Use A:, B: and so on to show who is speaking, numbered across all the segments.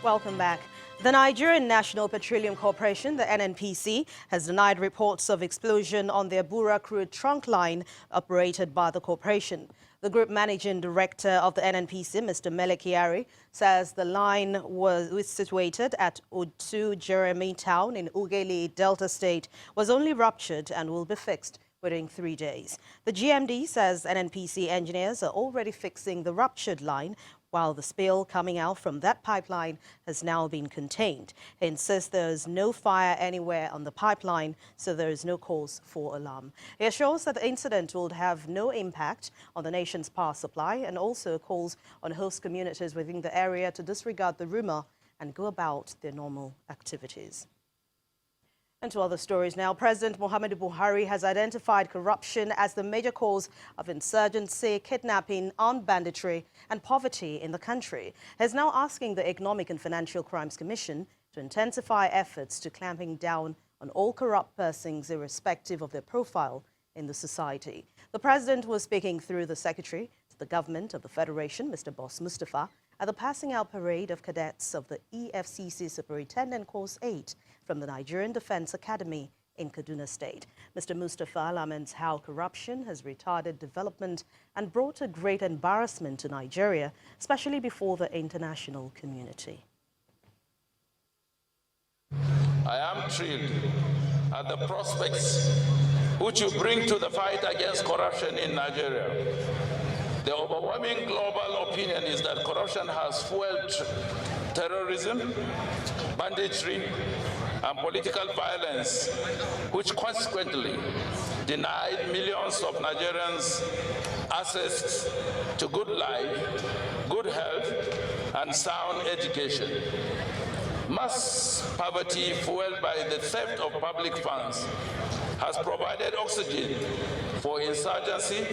A: Welcome back. The Nigerian National Petroleum Corporation, the NNPC, has denied reports of explosion on the Abura crude trunk line operated by the corporation. The group managing director of the NNPC, Mr. Melekiari, says the line was situated at Otu Jeremy Town in Ughelli, Delta State, was only ruptured and will be fixed within 3 days. The GMD says NNPC engineers are already fixing the ruptured line, while the spill coming out from that pipeline has now been contained. He insists there is no fire anywhere on the pipeline, so there is no cause for alarm. He assures that the incident will have no impact on the nation's power supply and also calls on host communities within the area to disregard the rumor and go about their normal activities. And to other stories now, President Muhammadu Buhari has identified corruption as the major cause of insurgency, kidnapping, armed banditry and poverty in the country. He is now asking the Economic and Financial Crimes Commission to intensify efforts to clamping down on all corrupt persons irrespective of their profile in the society. The president was speaking through the secretary to the government of the Federation, Mr. Boss Mustafa, at the passing out parade of cadets of the EFCC Superintendent Course 8 from the Nigerian Defense Academy in Kaduna State. Mr. Mustafa laments how corruption has retarded development and brought a great embarrassment to Nigeria, especially before the international community.
B: I am thrilled at the prospects which you bring to the fight against corruption in Nigeria. The overwhelming global opinion is that corruption has fueled terrorism, banditry, and political violence, which consequently denied millions of Nigerians access to good life, good health, and sound education. Mass poverty fueled by the theft of public funds has provided oxygen for insurgency,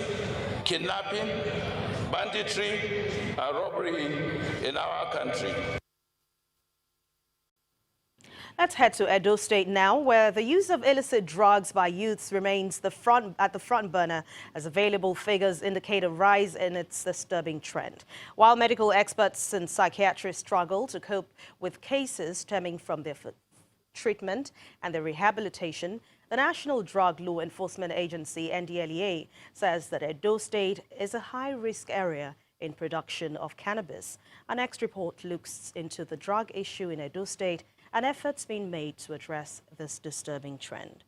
B: kidnapping, banditry, and robbery in our country.
A: Let's head to Edo State now, where the use of illicit drugs by youths remains at the front burner as available figures indicate a rise in its disturbing trend. While medical experts and psychiatrists struggle to cope with cases stemming from their treatment and their rehabilitation, the National Drug Law Enforcement Agency, NDLEA, says that Edo State is a high-risk area in production of cannabis. Our next report looks into the drug issue in Edo State and efforts being made to address this disturbing trend.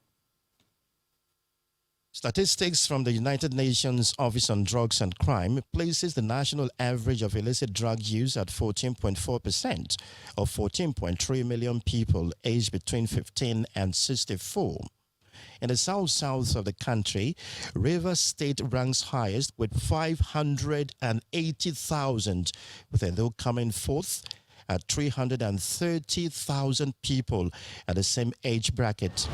C: Statistics from the United Nations Office on Drugs and Crime places the national average of illicit drug use at 14.4% of 14.3 million people aged between 15 and 64. In the south of the country, Rivers State ranks highest with 580,000, with Edo coming fourth at 330,000 people at the same age bracket.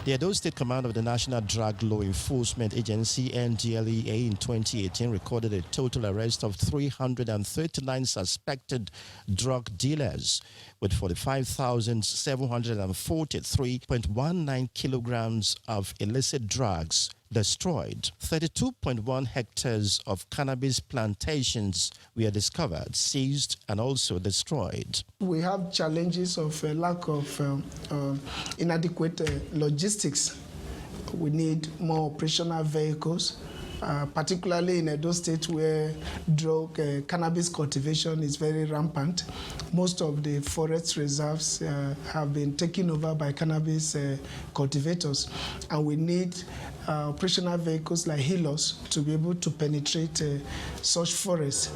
C: The Edo State Command of the National Drug Law Enforcement Agency, NDLEA, in 2018 recorded a total arrest of 339 suspected drug dealers with 45,743.19 kilograms of illicit drugs destroyed. 32.1 hectares of cannabis plantations were discovered, seized, and also destroyed.
D: We have challenges of lack of inadequate logistics. We need more operational vehicles, particularly in Edo State where cannabis cultivation is very rampant. Most of the forest reserves have been taken over by cannabis cultivators, and we need operational vehicles like healers to be able to penetrate such forests.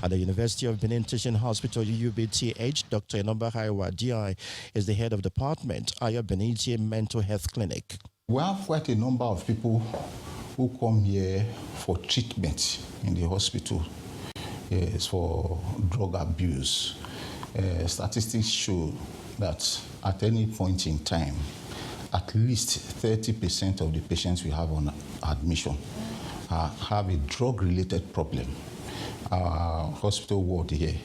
C: At the University of Benin Teaching Hospital, UBTH, Dr. Enoba Haiwa, DI, is the head of department, Aya Beniti Mental Health Clinic.
E: We have quite a number of people who come here for treatment in the hospital for drug abuse. Statistics show that at any point in time, at least 30% of the patients we have on admission have a drug-related problem. Our hospital ward here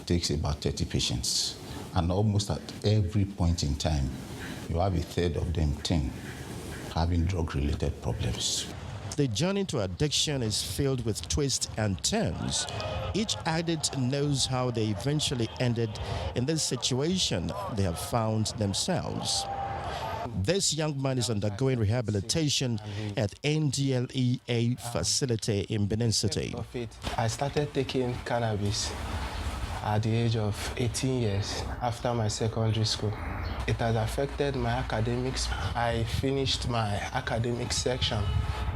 E: takes about 30 patients, and almost at every point in time, you have a third of them, 10, having drug-related problems.
C: The journey to addiction is filled with twists and turns. Each addict knows how they eventually ended in this situation they have found themselves. This young man is undergoing rehabilitation at NDLEA facility in Benin City.
F: I started taking cannabis at the age of 18 years after my secondary school. It has affected my academics. I finished my academic section,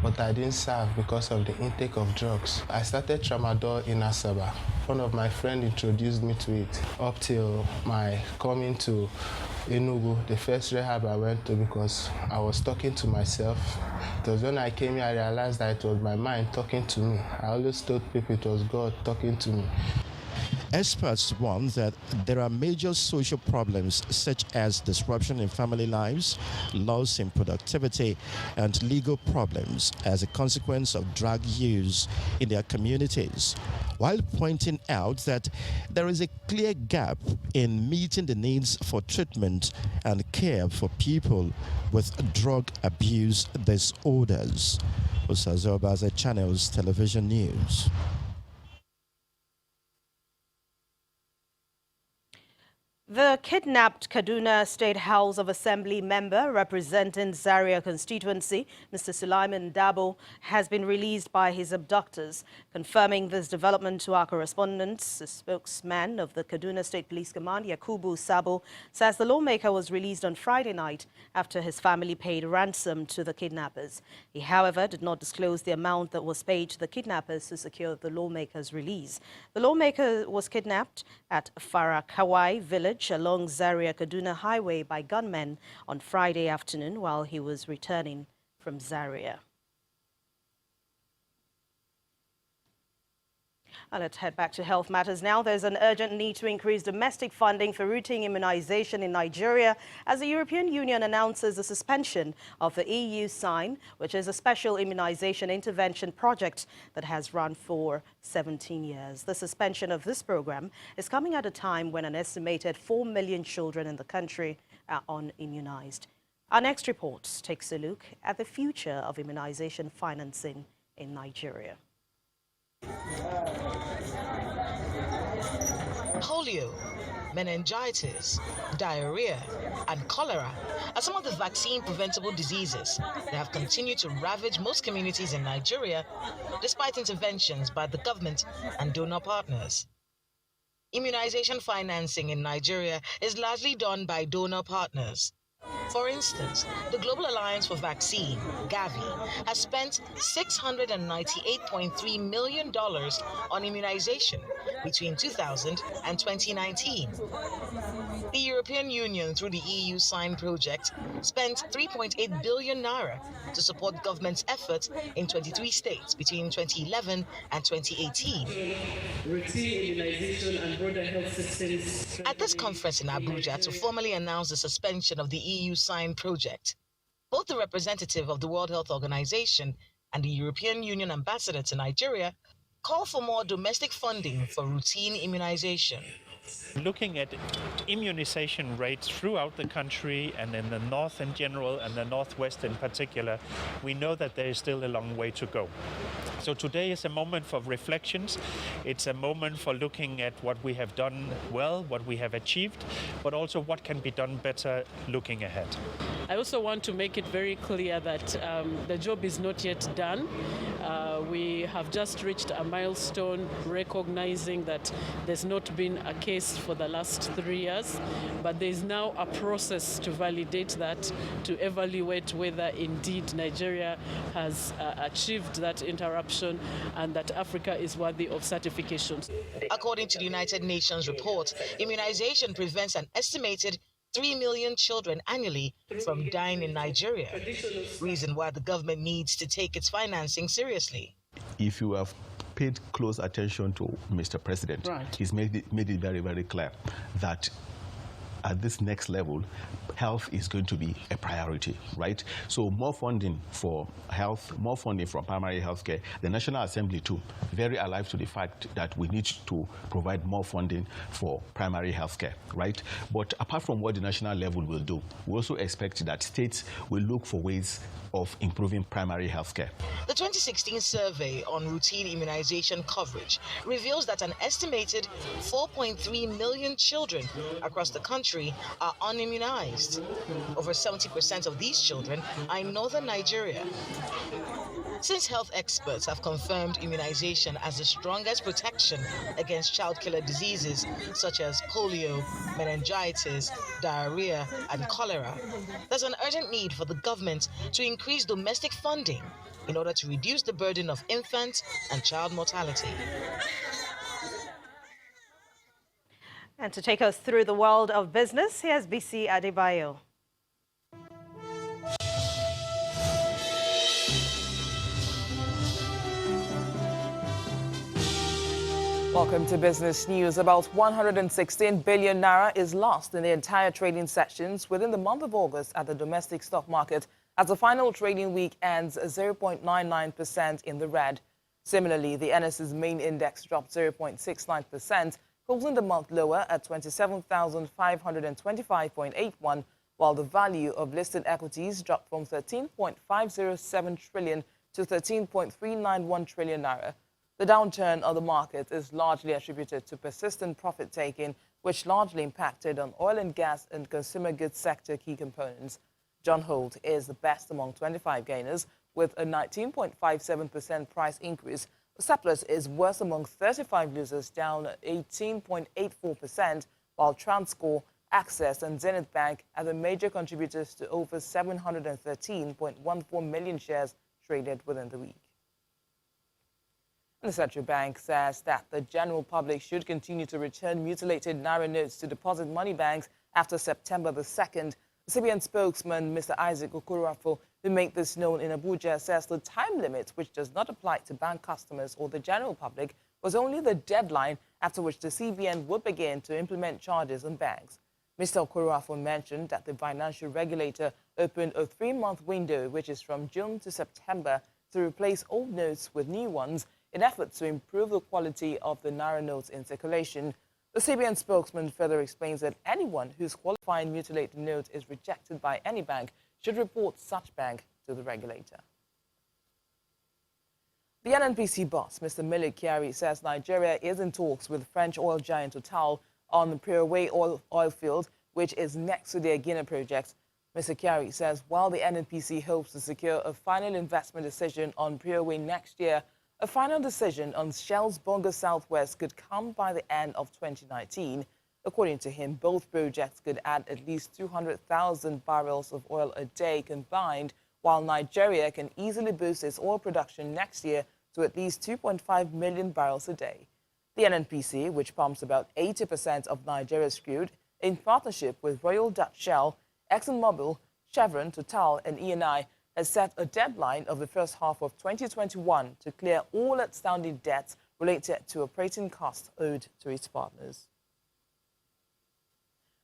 F: but I didn't serve because of the intake of drugs. I started tramadol in Asaba. One of my friends introduced me to it up till my coming to Enugu, the first rehab I went to, because I was talking to myself. It was when I came here I realized that it was my mind talking to me. I always told people it was God talking to me.
C: Experts warn that there are major social problems such as disruption in family lives, loss in productivity, and legal problems as a consequence of drug use in their communities, while pointing out that there is a clear gap in meeting the needs for treatment and care for people with drug abuse disorders. Osazobaza Channels Television News.
A: The kidnapped Kaduna State House of Assembly member representing Zaria constituency, Mr. Sulaiman Dabo, has been released by his abductors. Confirming this development to our correspondents, the spokesman of the Kaduna State Police Command, Yakubu Sabo, says the lawmaker was released on Friday night after his family paid ransom to the kidnappers. He, however, did not disclose the amount that was paid to the kidnappers to secure the lawmaker's release. The lawmaker was kidnapped at Farakawai village along Zaria Kaduna Highway by gunmen on Friday afternoon while he was returning from Zaria. Let's head back to health matters now. There's an urgent need to increase domestic funding for routine immunization in Nigeria as the European Union announces the suspension of the EU SIGN, which is a special immunization intervention project that has run for 17 years. The suspension of this program is coming at a time when an estimated 4 million children in the country are unimmunized. Our next report takes a look at the future of immunization financing in Nigeria.
G: Polio, meningitis, diarrhea, and cholera are some of the vaccine-preventable diseases that have continued to ravage most communities in Nigeria despite interventions by the government and donor partners. Immunization financing in Nigeria is largely done by donor partners. For instance, the Global Alliance for Vaccine, Gavi, has spent $698.3 million on immunization between 2000 and 2019. The European Union, through the EU SIGN project, spent 3.8 billion naira to support government's efforts in 23 states between 2011 and 2018.
H: Routine immunization and broader health systems.
G: At this conference in Abuja to formally announce the suspension of the EU SIGN project, both the representative of the World Health Organization and the European Union ambassador to Nigeria call for more domestic funding for routine immunization.
I: Looking at immunization rates throughout the country and in the north in general and the northwest in particular, we know that there is still a long way to go. So today is a moment for reflections. It's a moment for looking at what we have done well, what we have achieved, but also what can be done better looking ahead.
H: I also want to make it very clear that the job is not yet done. We have just reached a milestone recognizing that there's not been a case for the last 3 years, but there is now a process to validate that, to evaluate whether indeed Nigeria has achieved that interruption and that Africa is worthy of certification.
G: According to the United Nations report, immunization prevents an estimated 3 million children annually from dying in Nigeria, reason why the government needs to take its financing seriously.
J: If you have paid close attention to Mr. President,
H: Right.
J: he's made it very, very clear that at this next level, health is going to be a priority, right? So more funding for health, more funding for primary health care. The National Assembly, too, very alive to the fact that we need to provide more funding for primary health care, right? But apart from what the national level will do, we also expect that states will look for ways of improving primary health care.
G: The 2016 survey on routine immunization coverage reveals that an estimated 4.3 million children across the country are unimmunized. Over 70% of these children are in northern Nigeria. Since health experts have confirmed immunization as the strongest protection against child killer diseases such as polio, meningitis, diarrhea, and cholera, there's an urgent need for the government to increase domestic funding in order to reduce the burden of infant and child mortality.
A: And to take us through the world of business, here's BC Adebayo.
K: Welcome to Business News. About 116 billion naira is lost in the entire trading sessions within the month of August at the domestic stock market as the final trading week ends 0.99% in the red. Similarly, the NS's main index dropped 0.69%, closing the month lower at 27,525.81, while the value of listed equities dropped from 13.507 trillion to 13.391 trillion naira. The downturn of the market is largely attributed to persistent profit-taking, which largely impacted on oil and gas and consumer goods sector key components. John Holt is the best among 25 gainers, with a 19.57% price increase. The surplus is worse among 35 losers, down 18.84%, while Transcorp, Access and Zenith Bank are the major contributors to over 713.14 million shares traded within the week. The central bank says that the general public should continue to return mutilated naira notes to deposit money banks after September the 2nd. The CBN spokesman, Mr. Isaac Okorafor, who made this known in Abuja, says the time limit, which does not apply to bank customers or the general public, was only the deadline after which the CBN would begin to implement charges on banks. Mr. Okorafor mentioned that the financial regulator opened a 3-month window, which is from June to September, to replace old notes with new ones in efforts to improve the quality of the naira notes in circulation. The CBN spokesman further explains that anyone whose qualifying mutilated note is rejected by any bank should report such bank to the regulator. The NNPC boss, Mr. Mele Kyari, says Nigeria is in talks with French oil giant Total on the Prioway oil field, which is next to their Guinea project. Mr. Kyari says while the NNPC hopes to secure a final investment decision on Prioway next year, a final decision on Shell's Bonga Southwest could come by the end of 2019. According to him, both projects could add at least 200,000 barrels of oil a day combined, while Nigeria can easily boost its oil production next year to at least 2.5 million barrels a day. The NNPC, which pumps about 80% of Nigeria's crude, in partnership with Royal Dutch Shell, ExxonMobil, Chevron, Total and Eni, has set a deadline of the first half of 2021 to clear all outstanding debts related to operating costs owed to its partners.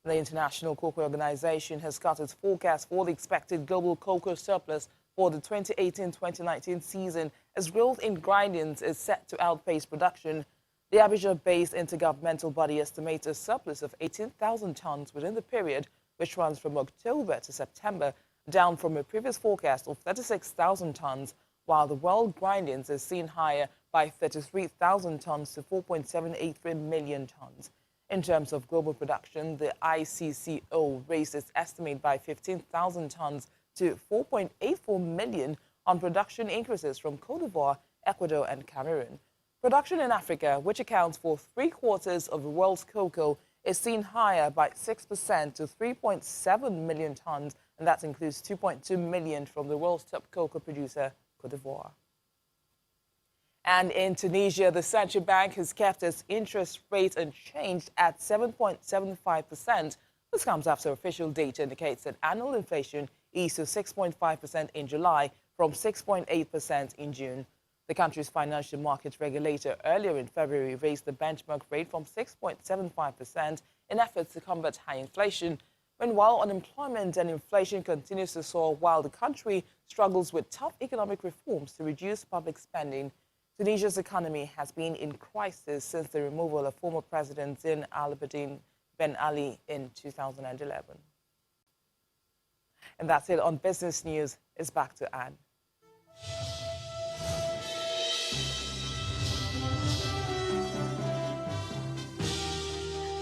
K: The International Cocoa Organization has cut its forecast for the expected global cocoa surplus for the 2018-2019 season as growth in grindings is set to outpace production. The Abuja-based intergovernmental body estimates a surplus of 18,000 tons within the period, which runs from October to September, down from a previous forecast of 36,000 tons, while the world grindings is seen higher by 33,000 tons to 4.783 million tons. In terms of global production, the ICCO raised its estimate by 15,000 tons to 4.84 million on production increases from Cote d'Ivoire, Ecuador and Cameroon. Production in Africa, which accounts for 3/4 of the world's cocoa, is seen higher by 6% to 3.7 million tons, and that includes 2.2 million from the world's top cocoa producer, Cote d'Ivoire. And in Tunisia, the central bank has kept its interest rate unchanged at 7.75%. This comes after official data indicates that annual inflation eased to 6.5% in July from 6.8% in June. The country's financial market regulator earlier in February raised the benchmark rate from 6.75% in efforts to combat high inflation. Meanwhile, unemployment and inflation continues to soar while the country struggles with tough economic reforms to reduce public spending. Tunisia's economy has been in crisis since the removal of former President Zine Al Abidine Ben Ali in 2011. And that's it on Business News. It's back to Anne.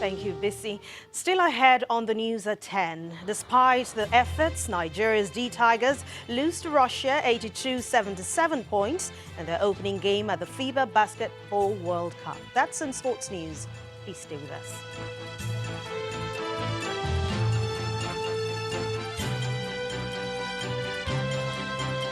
A: Thank you, Bissy. Still ahead on the news at 10. Despite the efforts, Nigeria's D-Tigers lose to Russia 82-77 points in their opening game at the FIBA Basketball World Cup. That's in sports news. Please stay with us.